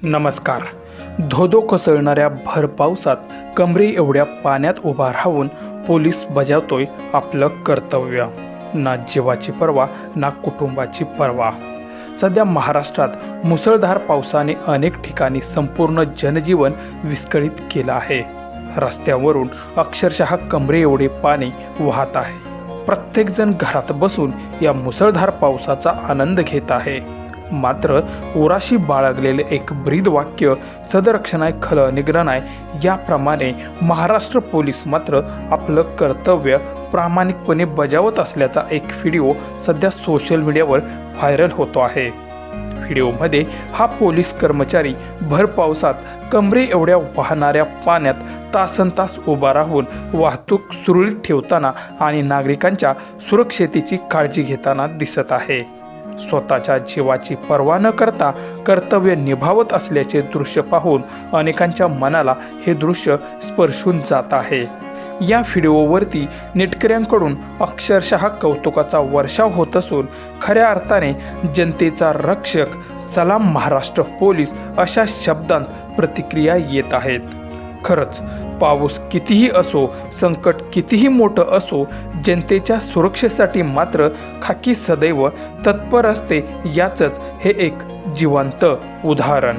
नमस्कार. धोधो कोसळणाऱ्या भर पावसात कमरे एवढ्या पाण्यात उभा राहून पोलीस बजावतोय आपलं कर्तव्य. ना जीवाची पर्वा ना कुटुंबाची पर्वा. सध्या महाराष्ट्रात मुसळधार पावसाने अनेक ठिकाणी संपूर्ण जनजीवन विस्कळीत केलं आहे. रस्त्यावरून अक्षरशः कमरे एवढे पाणी वाहत आहे. प्रत्येकजण घरात बसून या मुसळधार पावसाचा आनंद घेत आहे. मात्र उराशी बाळगलेले एक ब्रीद वाक्य सदरक्षणाय खल निग्रणाय याप्रमाणे महाराष्ट्र पोलीस मात्र आपलं कर्तव्य प्रामाणिकपणे बजावत असल्याचा एक व्हिडिओ सध्या सोशल मीडियावर व्हायरल होतो आहे. व्हिडिओमध्ये हा पोलीस कर्मचारी भर पावसात कमरे एवढ्या वाहणाऱ्या पाण्यात तासनतास उभा राहून वाहतूक सुरळीत ठेवताना आणि नागरिकांच्या सुरक्षेची काळजी घेताना दिसत आहे. स्वतःच्या जीवाची पर्वा न करता कर्तव्य निभावत असल्याचे दृश्य पाहून अनेकांच्या मनाला हे दृश्य स्पर्शून जात आहे. या व्हिडिओवरती नेटकऱ्यांकडून अक्षरशः कौतुकाचा वर्षाव होत असून खऱ्या अर्थाने जनतेचा रक्षक सलाम महाराष्ट्र पोलीस अशा शब्दांत प्रतिक्रिया येत आहेत. खरंच पाऊस कितीही असो, संकट कितीही मोठं असो, जनतेच्या सुरक्षेसाठी मात्र खाकी सदैव तत्पर असते. याचंच हे एक जिवंत उदाहरण.